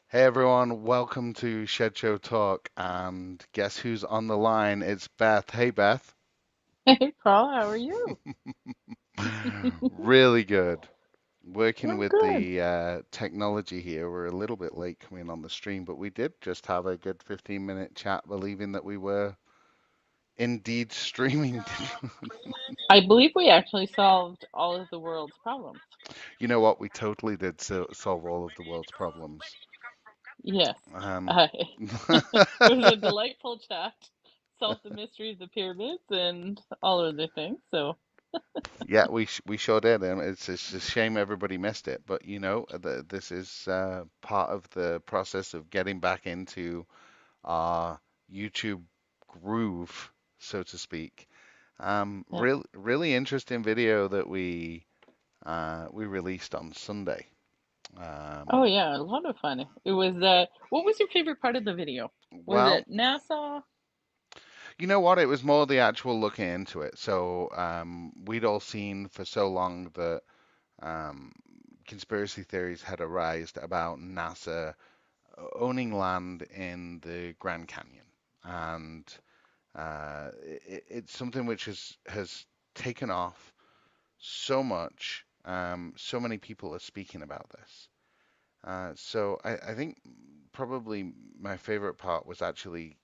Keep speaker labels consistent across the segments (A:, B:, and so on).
A: Hey everyone, welcome to Shed Show Talk. And guess who's on the line? It's Beth. Hey Beth.
B: Hey, Paul, how are you?
A: Really good. Working
B: I'm
A: with
B: good.
A: the technology here. We're a little bit late coming on the stream, but we did just have a good 15-minute chat, believing that we were indeed streaming.
B: I believe we actually solved all of the world's problems.
A: You know what? We totally did solve all of the world's problems.
B: Yes.
A: Um,
B: Uh, it was a delightful chat. Solved the mystery of the pyramids and all other things. So,
A: Yeah, we sure did, and it's a shame everybody missed it. But this is part of the process of getting back into our YouTube groove, so to speak.
B: yeah.
A: Really interesting video that we released on Sunday.
B: Oh,
A: Um,
B: yeah, a lot of fun. It was, what was your favorite part of the video? Was
A: well,
B: it NASA?
A: you know what? It was more the actual looking into it. So we'd all seen for so long that um, conspiracy theories had arisen about NASA owning land in the Grand Canyon, and it's something which has taken off so much. So many people are speaking about this. So I think probably my favorite part was actually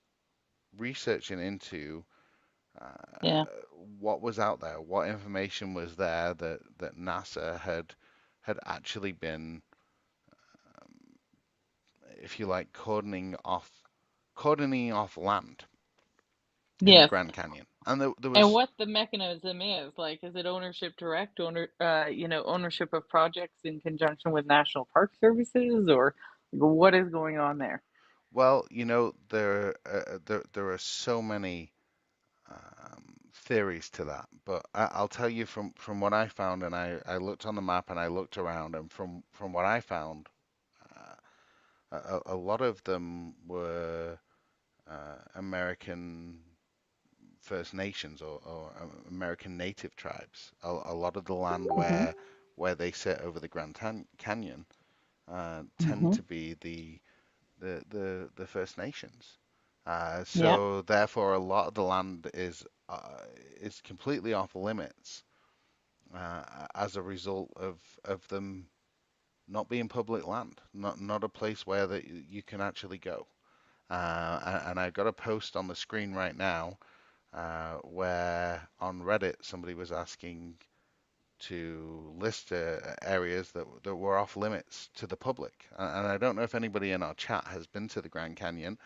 A: researching into
B: Yeah.
A: what was out there, what information was there that NASA had actually been, if you like, cordoning off land in the
B: Yes.
A: Grand Canyon. And there
B: And
A: was,
B: what the mechanism is, like, is it ownership direct ownership of projects in conjunction with National Park Services, or what is going on there?
A: well, there are so many theories to that, but I'll tell you from what I found, and I looked on the map and I looked around, and from what I found, a lot of them were American First Nations or American Native tribes. A lot of the land
B: Hmm.
A: where they sit over the Canyon tend
B: Hmm.
A: to be the First Nations.
B: Yeah.
A: So therefore, a lot of the land is completely off limits as a result of them not being public land, not a place where that you can actually go. And I've got a post on the screen right now where on Reddit somebody was asking to list areas that were off limits to the public. And I don't know if anybody in our chat has been to the Grand Canyon,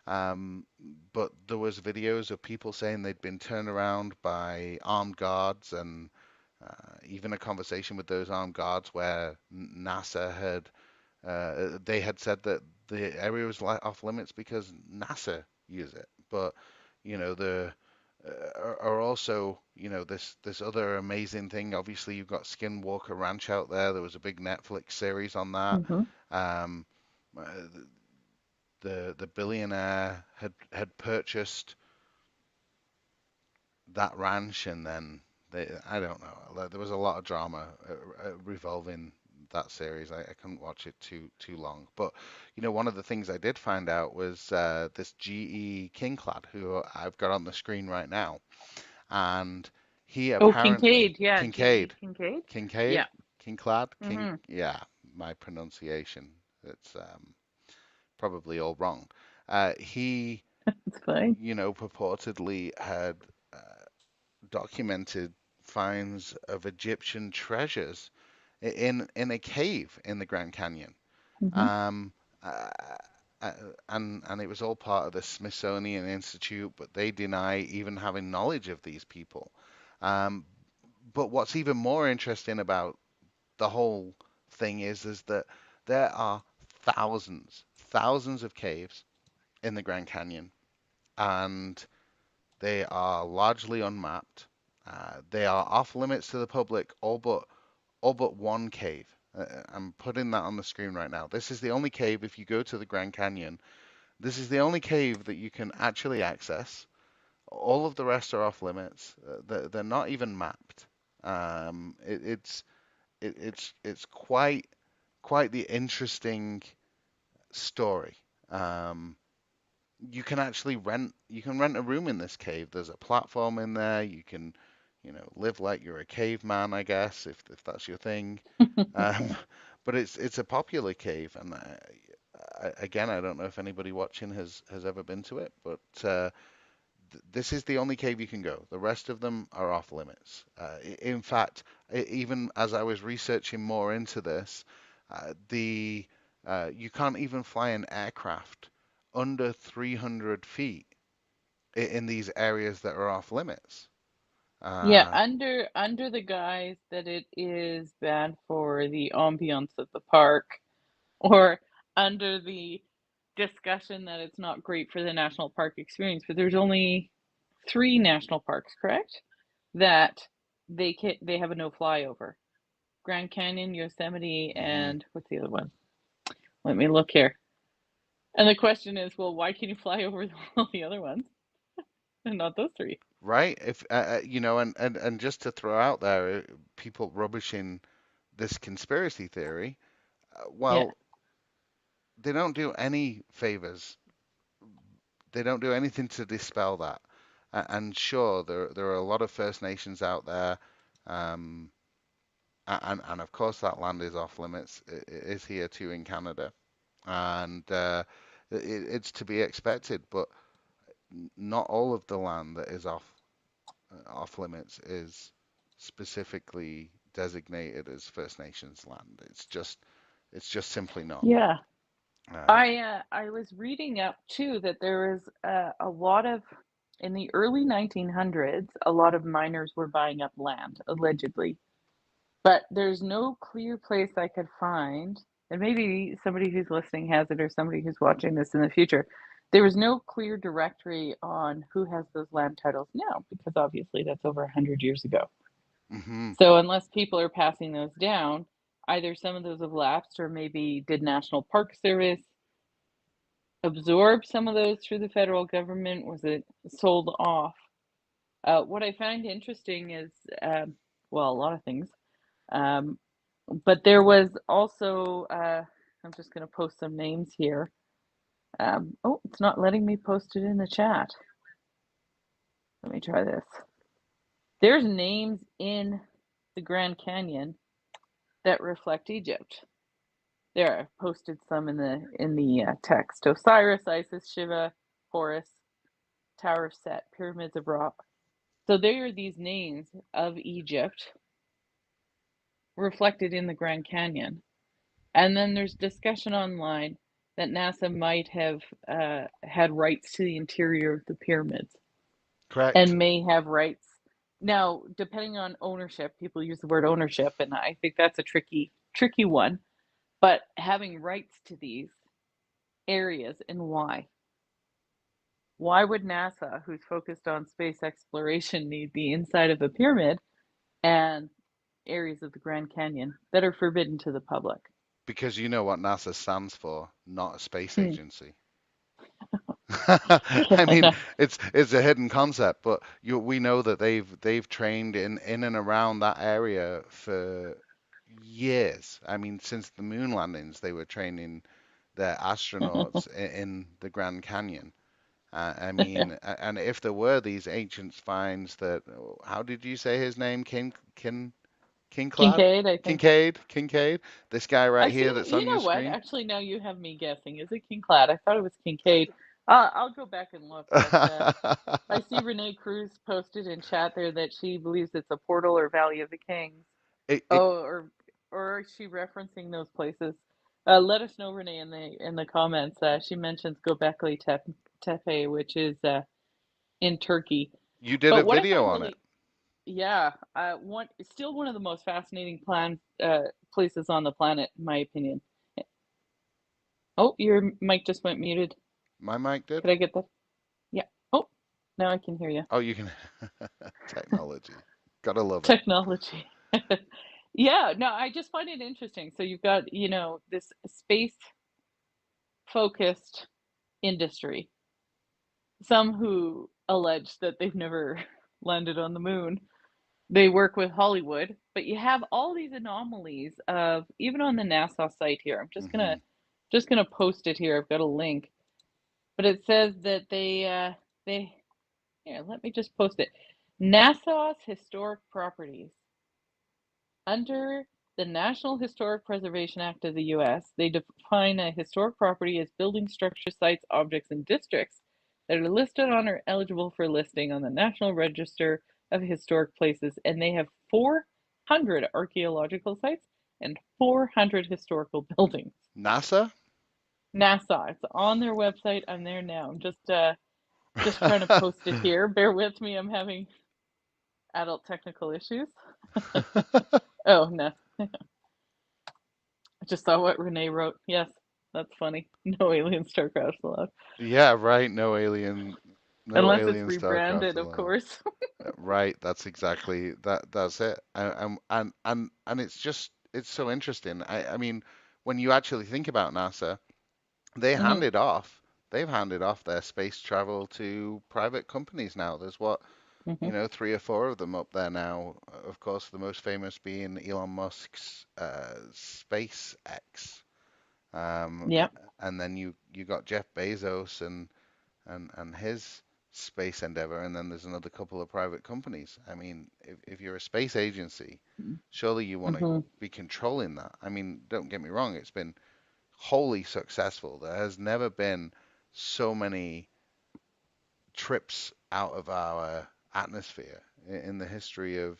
A: um, but there was videos of people saying they'd been turned around by armed guards, and even a conversation with those armed guards where NASA they had said that the area was off limits because NASA use it. But the are also, this other amazing thing. Obviously, you've got Skinwalker Ranch out there. There was a big Netflix series on that.
B: Hmm.
A: Um, uh, the billionaire had purchased that ranch, and then I don't know. Like, there was a lot of drama revolving that series. I couldn't watch it too long. But one of the things I did find out was this GE Kingclad, who I've got on the screen right now, and he
B: Oh,
A: apparently
B: Kincaid. Yeah,
A: Kincaid,
B: GE Kincaid.
A: Kincaid,
B: Yeah.
A: Kingclad,
B: Hmm.
A: yeah, my pronunciation. It's probably all wrong. He,
B: It's fine.
A: purportedly had uh, documented finds of Egyptian treasures in a cave in the Grand Canyon.
B: Hmm.
A: Um, uh, uh, and it was all part of the Smithsonian Institute, but they deny even having knowledge of these people. Um, but what's even more interesting about the whole thing is that there are thousands of caves in the Grand Canyon, and they are largely unmapped. They are off limits to the public, all but one cave. I'm putting that on the screen right now. This is the only cave, if you go to the Grand Canyon, this is the only cave that you can actually access. All of the rest are off limits. They're not even mapped. It's quite the interesting story. Um, you can rent a room in this cave. There's a platform in there. You can, live like you're a caveman, I guess, if that's your thing. Um, but it's a popular cave, and again, I don't know if anybody watching has ever been to it, but this is the only cave you can go. The rest of them are off limits. In fact, even as I was researching more into this, the you can't even fly an aircraft under 300 feet in these areas that are off limits.
B: Yeah,
A: Uh,
B: under the guise that it is bad for the ambiance of the park, or under the discussion that it's not great for the national park experience. But there's only three national parks, correct? That they have a no flyover. Grand Canyon, Yosemite,
A: mhm.
B: and what's the other one? Let me look here. And the question is, well, why can you fly over all the other ones and not those three?
A: Right? If and just to throw out there, people rubbishing this conspiracy theory,
B: Yeah.
A: well, they don't do any favors. They don't do anything to dispel that. And sure, there are a lot of First Nations out there, um, and of course that land is off limits. It is here too in Canada, and it's to be expected. But not all of the land that is off limits is specifically designated as First Nations land. It's just simply not.
B: Yeah.
A: Uh,
B: I was reading up too that there was a lot of in the early 1900s, a lot of miners were buying up land, allegedly. But there's no clear place I could find, and maybe somebody who's listening has it or somebody who's watching this in the future. There was no clear directory on who has those land titles now, because obviously that's over 100 years ago.
A: hmm
B: So unless people are passing those down, either some of those have lapsed or maybe did National Park Service absorb some of those through the federal government? Was it sold off? What I find interesting is, well, a lot of things. Um, but there was also, I'm just going to post some names here. Oh, it's not letting me post it in the chat. Let me try this. There's names in the Grand Canyon that reflect Egypt. There, I've posted some in the text. Osiris, Isis, Shiva, Horus, Tower of Set, Pyramids of Ra. So there are these names of Egypt reflected in the Grand Canyon. And then there's discussion online that NASA might have had rights to the interior of the pyramids
A: Correct.
B: and may have rights. Now, depending on ownership, people use the word ownership, and I think that's a tricky one. But having rights to these areas and why? Why would NASA, who's focused on space exploration, need the inside of a pyramid and areas of the Grand Canyon that are forbidden to the public?
A: Because you know what NASA stands for, not a space
B: Hmm.
A: agency.
B: Yeah,
A: I
B: I
A: mean,
B: know.
A: it's a hidden concept, but we know that they've trained in and around that area for years. I mean, since the moon landings, they were training their astronauts in the Grand Canyon. I mean, and if there were these ancient finds that, how did you say his name? Kclad?
B: Kincaid, I think.
A: Kincaid? This guy right
B: I
A: here
B: think,
A: that's
B: you
A: on your
B: know what?
A: screen?
B: Actually, now you have me guessing. Is it Kclad? I thought it was Kincaid. I'll go back and look, but I see Renee Cruz posted in chat there that she believes it's a portal or Valley of the Kings.
A: it
B: Oh, or is she referencing those places? Let us know, Renee, in the comments. She mentions Göbekli Tepe, which is in Turkey.
A: You did a
B: But what I
A: video
B: find
A: on it.
B: really, yeah, still one of the most fascinating places on the planet, in my opinion. Oh, your mic just went muted.
A: My mic did?
B: Could I get that? Yeah. Oh, now I can hear you.
A: Oh, you can. Technology. Gotta love it.
B: Technology. Yeah, no, I just find it interesting. So you've got, this space focused industry, some who allege that they've never landed on the moon. They work with Hollywood, but you have all these anomalies of, even on the NASA site here. I'm just going to
A: hmm
B: Just gonna post it here. I've got a link, but it says that they here. Let me just post it. Nassau's historic properties under the National Historic Preservation Act of the U.S. They define a historic property as buildings, structures, sites, objects, and districts that are listed on or eligible for listing on the National Register of Historic Places, and they have 400 archaeological sites and 400 historical buildings.
A: NASA?
B: Nassau. It's on their website. I'm there now. I'm just trying to post it here. Bear with me. I'm having adult technical issues. Oh no. I just saw what Renee wrote. Yes, that's funny. No alien starcraft allowed.
A: Yeah, right. No alien, no
B: Unless it's
A: alien starcraft
B: rebranded, of
A: allowed.
B: course.
A: Right. That's exactly that. That's it. And it's just it's so interesting. I mean, when you actually think about NASA, they
B: Hmm.
A: handed off. They've handed off their space travel to private companies now. There's what,
B: Hmm.
A: three or four of them up there now. Of course, the most famous being Elon Musk's SpaceX.
B: Yep.
A: And then you got Jeff Bezos and his space endeavor, and then there's another couple of private companies. I mean, if you're a space agency, surely you want to
B: Hmm.
A: be controlling that. I mean, don't get me wrong, it's been wholly successful. There has never been so many trips out of our atmosphere in the history of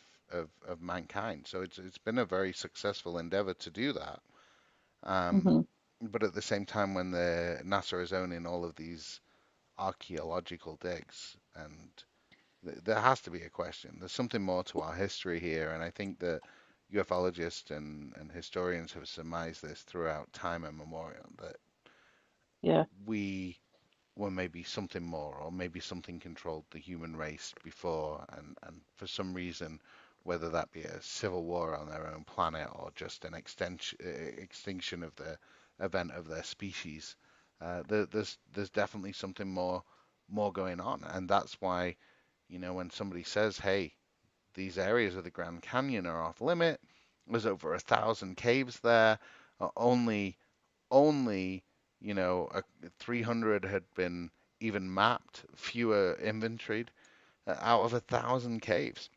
A: mankind. So it's been a very successful endeavor to do that. Um,
B: Hmm.
A: but at the same time, when the NASA is owning all of these archaeological digs, and there has to be a question. There's something more to our history here, and I think that ufologists and historians have surmised this throughout time immemorial that
B: Yeah.
A: we were maybe something more, or maybe something controlled the human race before, and for some reason, whether that be a civil war on their own planet or just an extinction of the event of their species, there's definitely something more going on, and that's why, when somebody says, "Hey, these areas of the Grand Canyon are off limit," there's over 1,000 caves there, only, 300 had been even mapped, fewer inventoried, out of 1,000 caves.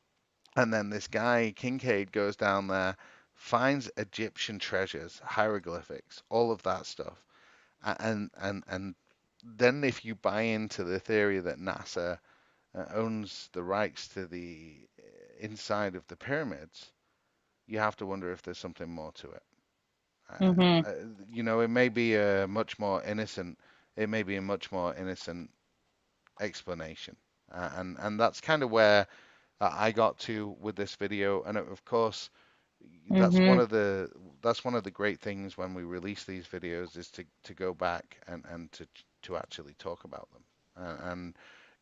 A: And then this guy, Kclad, goes down there, finds Egyptian treasures, hieroglyphics, all of that stuff. And then if you buy into the theory that NASA owns the rights to the inside of the pyramids, you have to wonder if there's something more to it.
B: Hmm.
A: It may be a much more innocent, it may be a much more innocent explanation, and that's kind of where I got to with this video. And of course, that's one
B: Hmm.
A: of the that's one of the great things when we release these videos is to go back and to actually talk about them.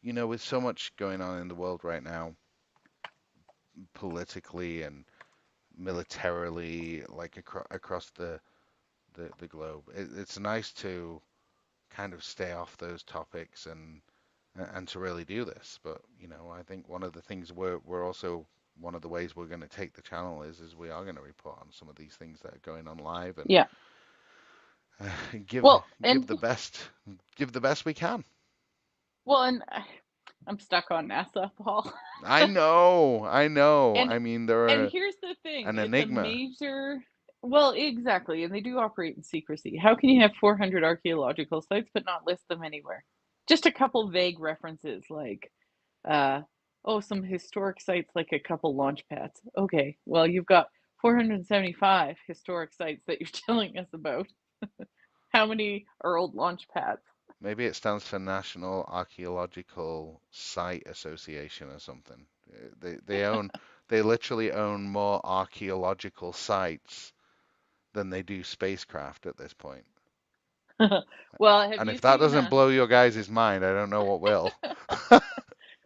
A: And with so much going on in the world right now, politically and militarily, like across the globe, it's nice to kind of stay off those topics and to really do this. But I think one of the things we're also one of the ways we're going to take the channel is we are going to report on some of these things that are going on live and
B: Yeah.
A: uh, give
B: Well,
A: give
B: and
A: the best we can.
B: I'm stuck on NASA, Paul.
A: I know.
B: And
A: I mean, they're
B: and here's the thing,
A: an
B: it's a
A: enigma.
B: major, well, exactly, and they do operate in secrecy. How can you have 400 archaeological sites but not list them anywhere? Just a couple vague references like uh oh, some historic sites like a couple launch pads. Okay, well, you've got 475 historic sites that you're telling us about. How many are old launch pads?
A: Maybe it stands for National Archaeological Site Association or something. They literally own more archaeological sites than they do spacecraft at this point.
B: Well, have
A: And
B: you
A: if that
B: seen
A: doesn't blow your guys' mind, I don't know what will.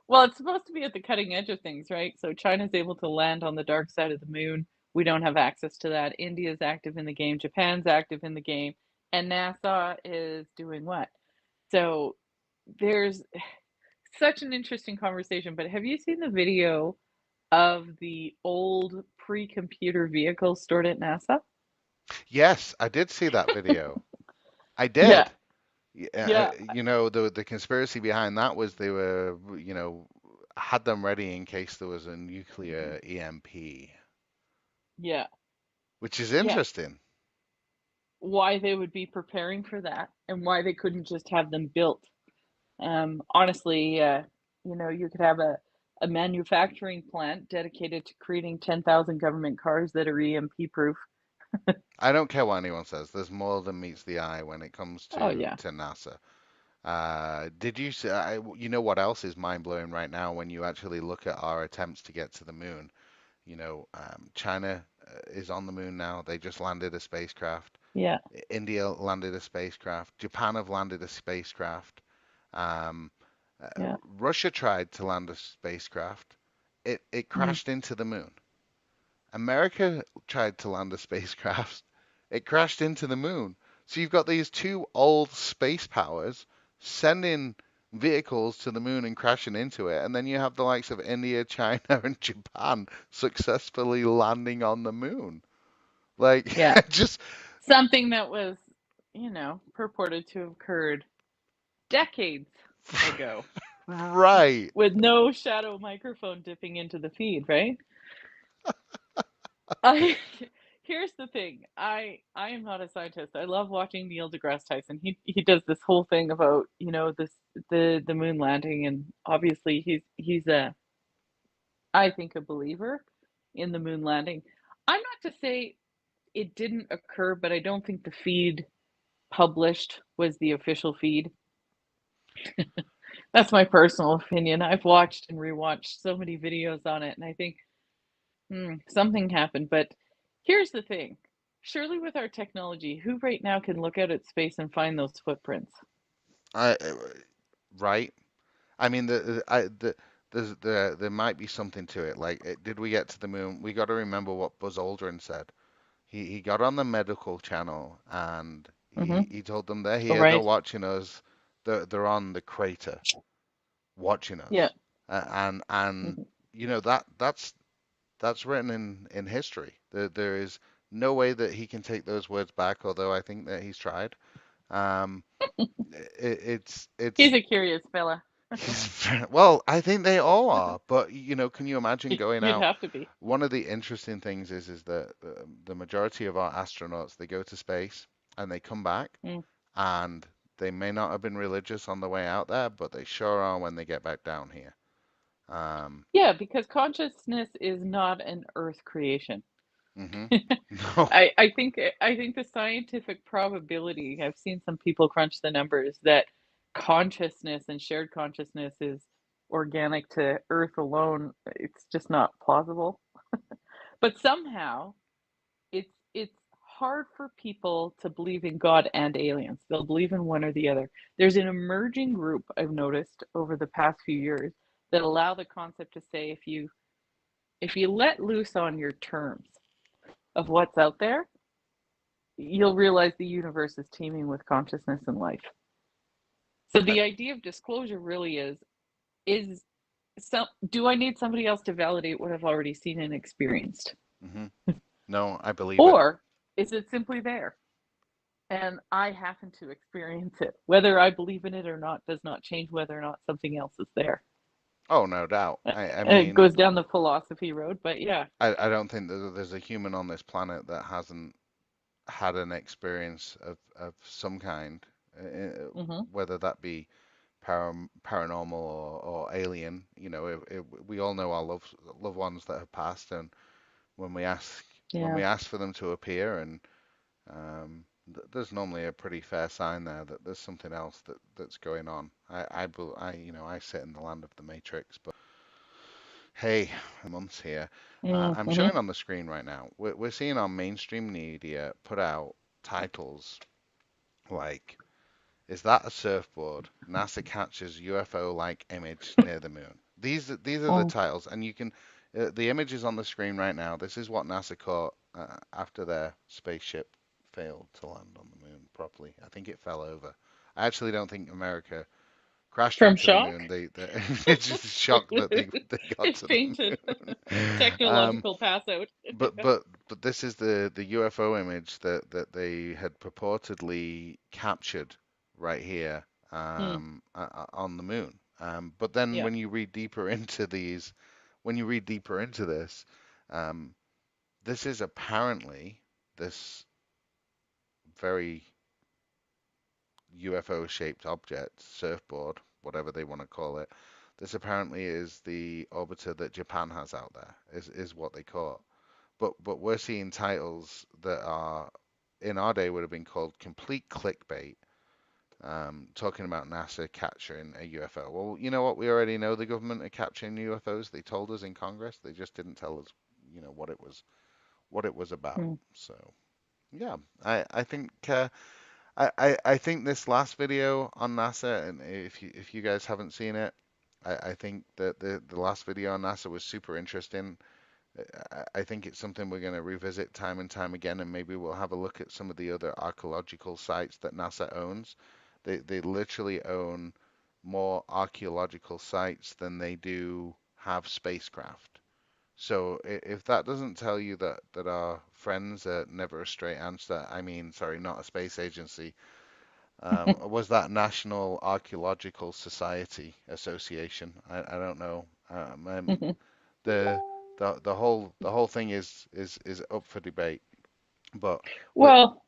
B: well, it's supposed to be at the cutting edge of things, right? So China's able to land on the dark side of the moon. We don't have access to that. India's active in the game, Japan's active in the game, and NASA is doing what? So there's such an interesting conversation, but have you seen the video of the old pre-computer vehicles stored at NASA?
A: Yes, I did see that video. I
B: Yeah,
A: did.
B: yeah,
A: The conspiracy behind that was they were, had them ready in case there was a nuclear EMP,
B: yeah,
A: which is
B: yeah.
A: interesting.
B: Why they would be preparing for that and why they couldn't just have them built. Honestly, you could have a manufacturing plant dedicated to creating 10,000 government cars that are EMP proof.
A: I don't care what anyone says. There's more than meets the eye when it comes
B: Oh,
A: to
B: yeah.
A: to NASA. Did you see, you know what else is mind blowing right now when you actually look at our attempts to get to the moon? China is on the moon now. They just landed a spacecraft.
B: Yeah,
A: India landed a spacecraft. Japan have landed a spacecraft. Um, uh,
B: yeah.
A: Russia tried to land a spacecraft. It
B: Mm,
A: crashed into the moon. America tried to land a spacecraft. It crashed into the moon. So you've got these two old space powers sending vehicles to the moon and crashing into it. And then you have the likes of India, China, and Japan successfully landing on the moon. Like,
B: yeah.
A: just
B: Something that was, purported to have occurred decades ago
A: right.
B: with no shadow microphone dipping into the feed, right? I Here's the thing. I am not a scientist. I love watching Neil deGrasse Tyson. He does this whole thing about, the moon landing, and obviously he's a, I think, a believer in the moon landing. I'm not to say it didn't occur, but I don't think the feed published was the official feed. That's my personal opinion. I've watched and rewatched so many videos on it, and I think, something happened. But here's the thing. Surely with our technology, who right now can look out at space and find those footprints?
A: I right. I mean, there might be something to it. Like, did we get to the moon? We got to remember what Buzz Aldrin said. He got on the medical channel and
B: Mm-hmm.
A: he told them they're
B: Oh,
A: here, they're
B: right.
A: watching us, they're on the crater watching
B: Yeah.
A: us, and
B: Hmm.
A: that's written in history. There is no way that he can take those words back, although I think that he's tried. Um,
B: He's
A: it's
B: a curious fella.
A: he's well, I think they all are, but can you imagine going
B: You'd
A: out?
B: have to be.
A: One of the interesting things is that the majority of our astronauts, they go to space and they come back,
B: Mm.
A: and they may not have been religious on the way out there, but they sure are when they get back down here. Um,
B: Yeah, because consciousness is not an Earth creation.
A: hmm No.
B: I think the scientific probability, I've seen some people crunch the numbers, that consciousness and shared consciousness is organic to Earth alone. It's just not plausible. But somehow it's hard for people to believe in God and aliens. They'll believe in one or the other. There's an emerging group I've noticed over the past few years that allow the concept to say, if you let loose on your terms of what's out there, you'll realize the universe is teeming with consciousness and life. So
A: I,
B: the idea of disclosure really is some do I need somebody else to validate what I've already seen and experienced?
A: hmm No, I believe it.
B: Or is it simply there? And I happen to experience it. Whether I believe in it or not does not change whether or not something else is there.
A: Oh, no doubt. I
B: It
A: mean,
B: goes down the philosophy road, but yeah.
A: I don't think that there's a human on this planet that hasn't had an experience of some kind,
B: Hmm.
A: whether that be paranormal or alien. We all know our loved ones that have passed, and when we ask when
B: Yeah.
A: we ask for them to appear, and there's normally a pretty fair sign there that there's something else that's going on. I sit in the land of the Matrix, but hey, months here. I'm
B: Hmm.
A: showing on the screen right now. We're seeing our mainstream media put out titles like, "Is that a surfboard? NASA catches UFO-like image near the moon." These are the
B: Oh,
A: titles, and you can. The image is on the screen right now. This is what NASA caught after their spaceship failed to land on the moon properly. I think it fell over. I actually don't think America crashed
B: From
A: into the moon.
B: shock?
A: They it's just shocked that they got
B: It's
A: to the
B: fainted.
A: moon.
B: Technological pass out.
A: But but but this is the UFO image that they had purportedly captured right here
B: Mm,
A: on the moon. But then
B: yeah.
A: when you read deeper into these, when you read deeper into this, um, this is apparently this very UFO shaped object, surfboard, whatever they want to call it. This apparently is the orbiter that Japan has out there, is what they call it. But we're seeing titles that are in our day would have been called complete clickbait, talking about NASA capturing a UFO. Well, you know what? We already know the government are capturing UFOs. They told us in Congress. They just didn't tell us, what it was about.
B: Mm.
A: So yeah, I think I think this last video on NASA, and if you guys haven't seen it, I think that the last video on NASA was super interesting. I think it's something we're going to revisit time and time again, and maybe we'll have a look at some of the other archaeological sites that NASA owns. They literally own more archaeological sites than they do have spacecraft. So if that doesn't tell you that our friends at Never a Straight Answer, I mean, sorry, not a space agency, was that National Archaeological Society Association? I don't know. The the whole thing is up for debate. But but
B: Well,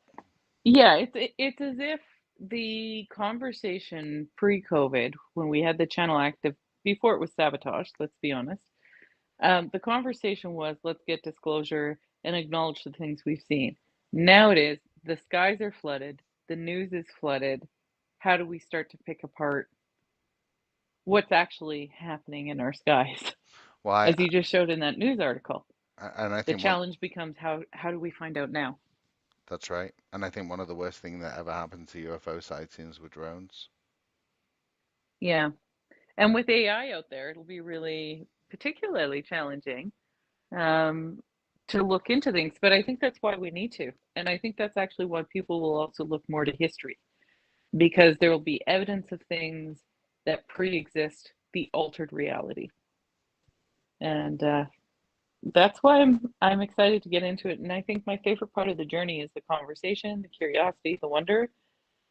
B: yeah, it's as if the conversation pre-COVID, when we had the channel active, before it was sabotaged, let's be honest, the conversation was let's get disclosure and acknowledge the things we've seen. Now it is the skies are flooded, the news is flooded. How do we start to pick apart what's actually happening in our skies?
A: why?
B: As you just showed in that news article,
A: And I
B: the
A: think one
B: challenge becomes how do we find out now?
A: that's right. And I think one of the worst things that ever happened to UFO sightings were drones.
B: Yeah. And with AI out there, it'll be really particularly challenging um, to look into things. But I think that's why we need to. And I think that's actually why people will also look more to history, because there will be evidence of things that pre-exist the altered reality. And that's why I'm excited to get into it. And I think my favorite part of the journey is the conversation, the curiosity, the wonder,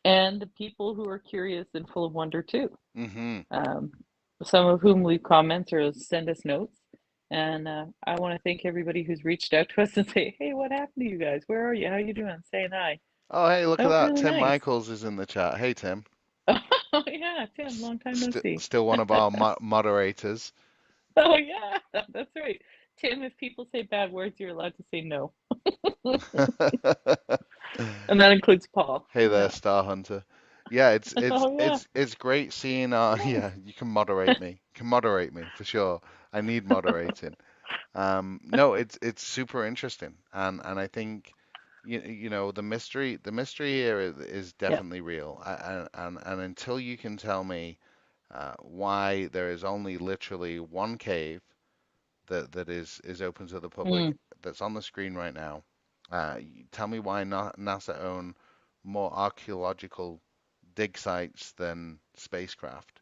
B: and the people who are curious and full of wonder too.
A: Mm-hmm.
B: Um, some of whom leave comments or send us notes. And I want to thank everybody who's reached out to us and say, "Hey, what happened to you guys? Where are you? How you doing?" Saying hi.
A: Oh, hey, look
B: That
A: at
B: was
A: that.
B: really
A: Tim
B: nice.
A: Michaels is in the chat. Hey, Tim.
B: Oh yeah, Tim, long time no see.
A: Still one of our moderators.
B: Oh yeah, that's right. Tim, if people say bad words, you're allowed to say no, and that includes Paul.
A: Hey there,
B: Yeah.
A: Star Hunter. Yeah, it's it's
B: Oh yeah.
A: it's it's great seeing
B: Nice.
A: yeah, you can moderate me. Can moderate me for sure. I need moderating. No, it's super interesting, and I think the mystery here is
B: Yeah.
A: definitely real. And until you can tell me why there is only literally one cave that is open to the public
B: Mm.
A: that's on the screen right now, tell me why NASA own more archaeological dig sites than spacecraft,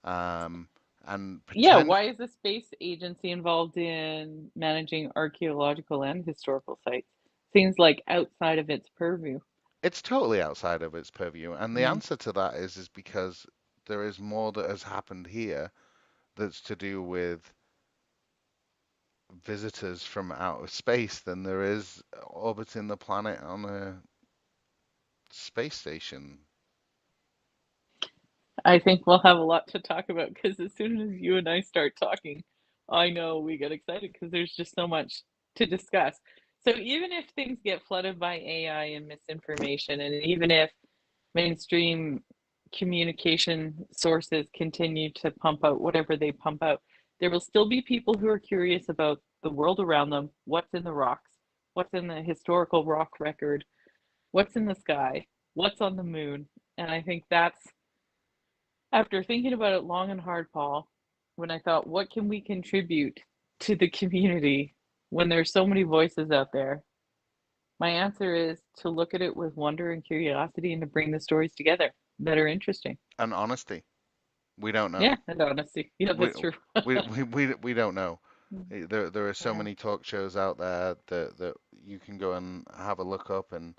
A: um, and
B: Yeah,
A: pretend.
B: why is the space agency involved in managing archaeological and historical sites? Seems like outside of its purview.
A: It's totally outside of its purview, and the
B: Mm.
A: answer to that is because there is more that has happened here that's to do with visitors from outer space than there is orbiting the planet on a space station.
B: I think we'll have a lot to talk about because as soon as you and I start talking, I know we get excited because there's just so much to discuss. So even if things get flooded by AI and misinformation, and even if mainstream communication sources continue to pump out whatever they pump out, there will still be people who are curious about the world around them, what's in the rocks, what's in the historical rock record, what's in the sky, what's on the moon. And I think that's after thinking about it long and hard, Paul, when I thought, what can we contribute to the community when there's so many voices out there? My answer is to look at it with wonder and curiosity and to bring the stories together that are interesting.
A: And honesty. We don't know.
B: Yeah, and honesty. Yeah,
A: We
B: that's true.
A: we don't know.
B: Mm.
A: There are so
B: Yeah,
A: many talk shows out there that you can go and have a look up and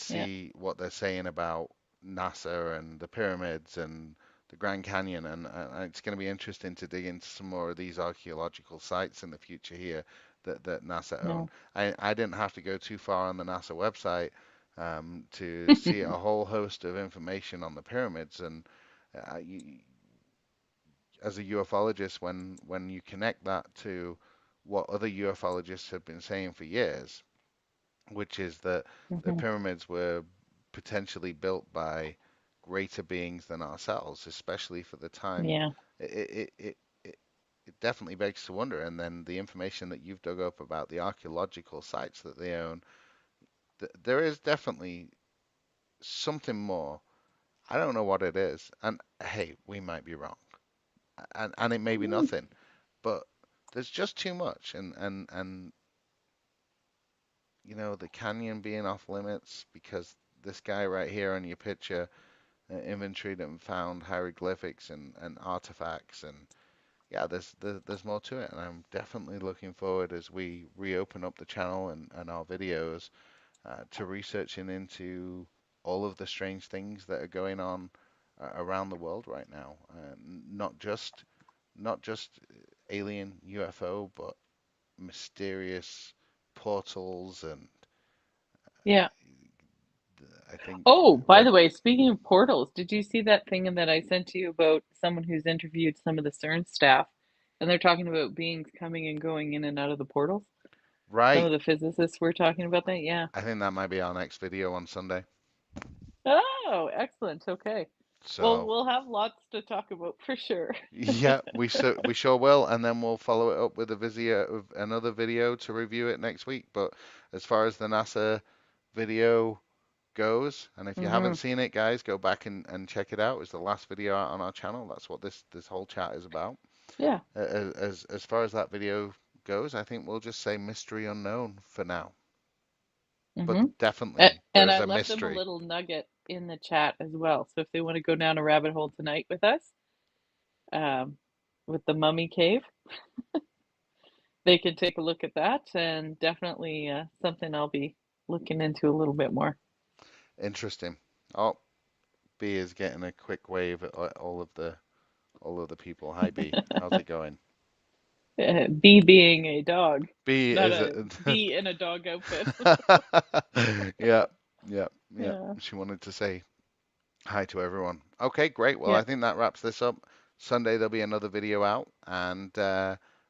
B: yeah,
A: see what they're saying about NASA and the pyramids and the Grand Canyon, and it's going to be interesting to dig into some more of these archaeological sites in the future here that NASA
B: yeah.
A: own. I didn't have to go too far on the NASA website to see a whole host of information on the pyramids, and you, as a ufologist, when you connect that to what other ufologists have been saying for years, which is that the
B: Hmm.
A: pyramids were potentially built by greater beings than ourselves, especially for the time.
B: Yeah,
A: It, it, it, it, it definitely begs to wonder. And then the information that you've dug up about the archaeological sites that they own, there is definitely something more. I don't know what it is. And hey, we might be wrong. And it may be
B: mm,
A: nothing, but there's just too much. And the canyon being off limits because this guy right here on your picture inventoried and found hieroglyphics and artifacts, and yeah, there's more to it, and I'm definitely looking forward as we reopen up the channel and our videos to researching into all of the strange things that are going on around the world right now, not just alien UFO, but mysterious portals, and
B: yeah.
A: I think
B: Oh, by
A: we're
B: the way, speaking of portals, did you see that thing that I sent to you about someone who's interviewed some of the CERN staff, and they're talking about beings coming and going in and out of the portals? Some
A: right.
B: of the physicists were talking about that. Yeah.
A: I think that might be our next video on Sunday.
B: Oh, excellent. Okay. Well,
A: So
B: we'll have lots to talk about for sure.
A: yeah, we sure will, and then we'll follow it up with another video to review it next week. But as far as the NASA video goes, and if you haven't
B: Hmm.
A: seen it, guys, go back and check it out. It's the last video out on our channel. That's what this whole chat is about.
B: Yeah.
A: As far as that video goes, I think we'll just say mystery unknown for now. But
B: Hmm.
A: definitely
B: And
A: there's
B: I
A: a
B: left them a
A: mystery.
B: little nugget in the chat as well. So if they want to go down a rabbit hole tonight with us, um, with the mummy cave, they can take a look at that, and definitely something I'll be looking into a little bit more.
A: Interesting. Oh, B is getting a quick wave at all of the people. Hi B, how's it going?
B: Bee being a dog,
A: B
B: not
A: is
B: a bee in a dog outfit.
A: yeah, yeah, yeah.
B: Yeah.
A: She wanted to say hi to everyone. Okay, great. Well,
B: Yeah.
A: I think that wraps this up. Sunday there'll be another video out and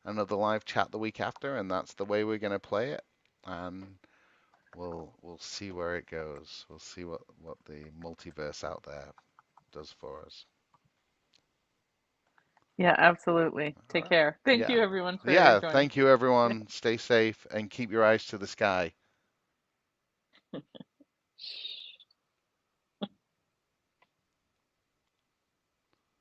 A: another live chat the week after, and that's the way we're gonna play it. And we'll see where it goes. We'll see what the multiverse out there does for us.
B: Yeah, absolutely.
A: All
B: Take
A: right.
B: care. Thank
A: Yeah.
B: you everyone for
A: Yeah.
B: joining.
A: Thank you, everyone. Stay safe and keep your eyes to the sky.